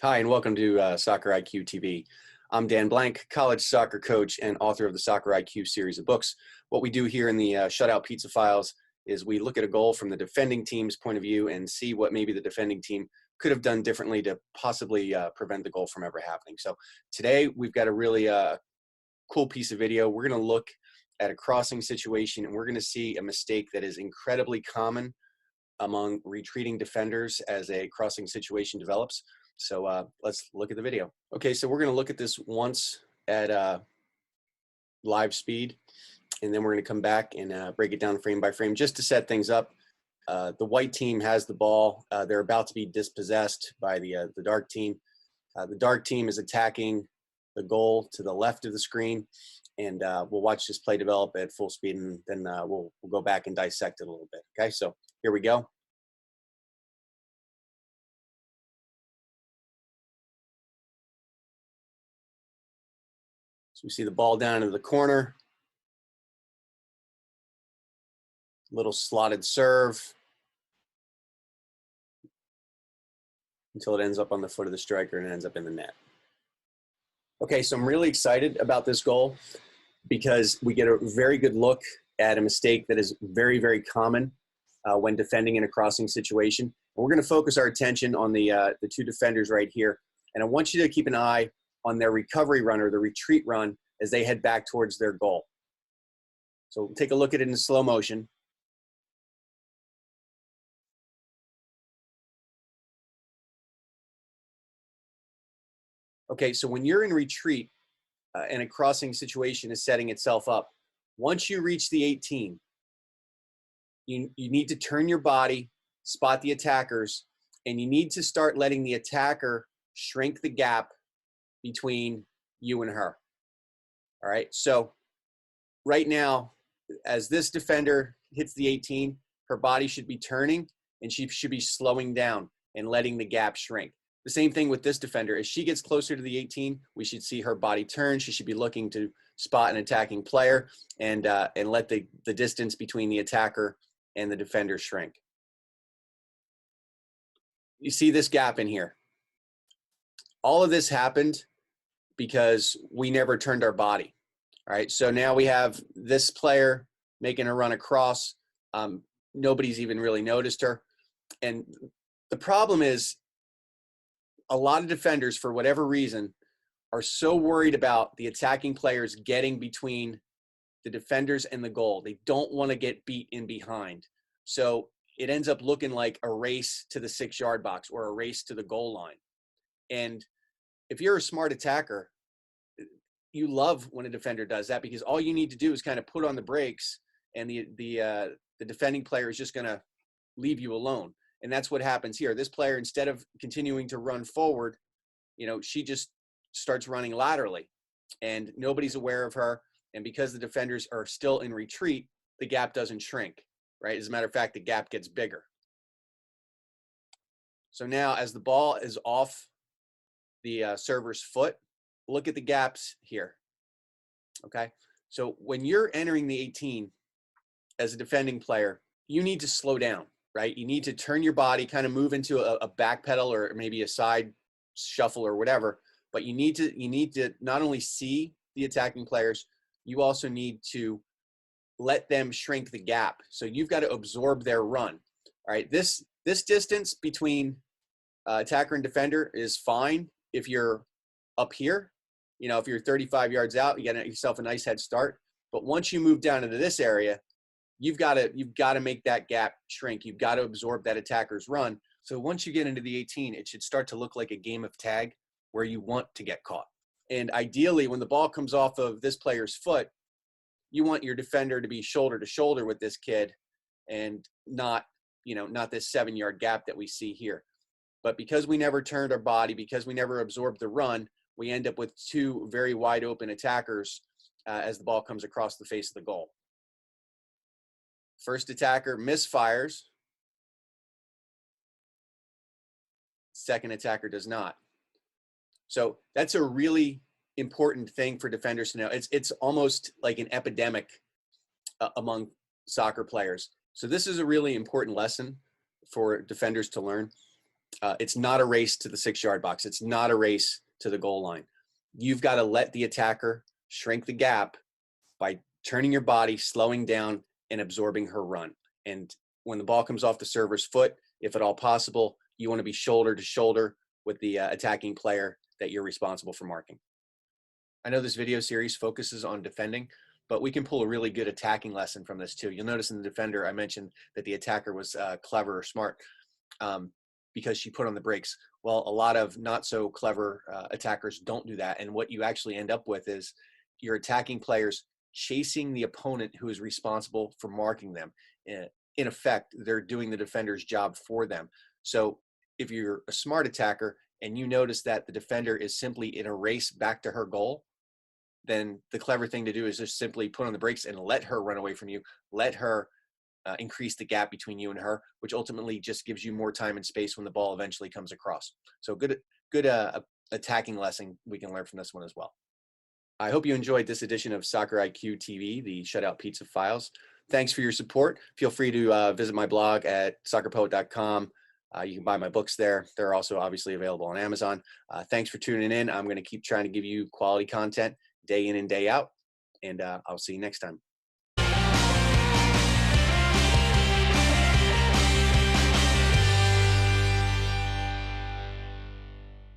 Hi, and welcome to Soccer iQTV. I'm Dan Blank, college soccer coach and author of the Soccer IQ series of books. What we do here in the Shutout Pizza Files is we look at a goal from the defending team's point of view and see what maybe the defending team could have done differently to possibly prevent the goal from ever happening. So today we've got a really cool piece of video. We're going to look at a crossing situation, and we're going to see a mistake that is incredibly common among retreating defenders as a crossing situation develops. So let's look at the video. Okay, so we're going to look at this once at live speed, and then we're going to come back and break it down frame by frame just to set things up. The white team has the ball. They're about to be dispossessed by the dark team. The dark team is attacking the goal to the left of the screen, and we'll watch this play develop at full speed, and then we'll go back and dissect it a little bit. Okay, so here we go. So we see the ball down into the corner, little slotted serve until it ends up on the foot of the striker and ends up in the net. Okay, so I'm really excited about this goal because we get a very good look at a mistake that is very, very common when defending in a crossing situation. And we're going to focus our attention on the two defenders right here. And I want you to keep an eye on their recovery run or the retreat run as they head back towards their goal. So take a look at it in slow motion. Okay, so when you're in retreat and a crossing situation is setting itself up, once you reach the 18, you need to turn your body, spot the attackers, and you need to start letting the attacker shrink the gap between you and her. All right, so right now, as this defender hits the 18, her body should be turning and she should be slowing down and letting the gap shrink. The same thing with this defender. As she gets closer to the 18, we should see her body turn. She should be looking to spot an attacking player and let the distance between the attacker and the defender shrink. You see this gap in here. All of this happened because we never turned our body. All right, so now we have this player making a run across. Nobody's even really noticed her. And the problem is a lot of defenders, for whatever reason, are so worried about the attacking players getting between the defenders and the goal. They don't want to get beat in behind. So it ends up looking like a race to the 6-yard box or a race to the goal line. And if you're a smart attacker, you love when a defender does that because all you need to do is kind of put on the brakes and the defending player is just going to leave you alone. And that's what happens here. This player, instead of continuing to run forward, she just starts running laterally and nobody's aware of her. And because the defenders are still in retreat, the gap doesn't shrink, right? As a matter of fact, the gap gets bigger. So now as the ball is off the server's foot, look at the gaps here, okay? So when you're entering the 18 as a defending player, you need to slow down, right? You need to turn your body, kind of move into a back pedal or maybe a side shuffle or whatever, but you need to not only see the attacking players, you also need to let them shrink the gap. So you've got to absorb their run, all right? This distance between attacker and defender is fine if you're up here. If you're 35 yards out, you get yourself a nice head start. But once you move down into this area, you've got to make that gap shrink. You've got to absorb that attacker's run. So once you get into the 18, it should start to look like a game of tag where you want to get caught. And ideally, when the ball comes off of this player's foot, you want your defender to be shoulder to shoulder with this kid and not this 7-yard gap that we see here. But because we never turned our body, because we never absorbed the run, we end up with two very wide open attackers as the ball comes across the face of the goal. First attacker misfires. Second attacker does not. So that's a really important thing for defenders to know. It's almost like an epidemic among soccer players. So this is a really important lesson for defenders to learn. It's not a race to the 6-yard box. It's not a race to the goal line. You've got to let the attacker shrink the gap by turning your body, slowing down, and absorbing her run. And when the ball comes off the server's foot, if at all possible, you want to be shoulder to shoulder with the attacking player that you're responsible for marking. I know this video series focuses on defending, but we can pull a really good attacking lesson from this too. You'll notice in the defender, I mentioned that the attacker was clever or smart because she put on the brakes. Well, a lot of not so clever attackers don't do that. And what you actually end up with is your attacking players chasing the opponent who is responsible for marking them. In effect, they're doing the defender's job for them. So if you're a smart attacker and you notice that the defender is simply in a race back to her goal, then the clever thing to do is just simply put on the brakes and let her run away from you. Let her increase the gap between you and her, which ultimately just gives you more time and space when the ball eventually comes across. So good attacking lesson we can learn from this one as well. I hope you enjoyed this edition of Soccer iQTV, the Shutout Pizza Files. Thanks for your support. Feel free to visit my blog at soccerpoet.com. You can buy my books there. They're also obviously available on Amazon. Thanks for tuning in. I'm going to keep trying to give you quality content day in and day out, and I'll see you next time.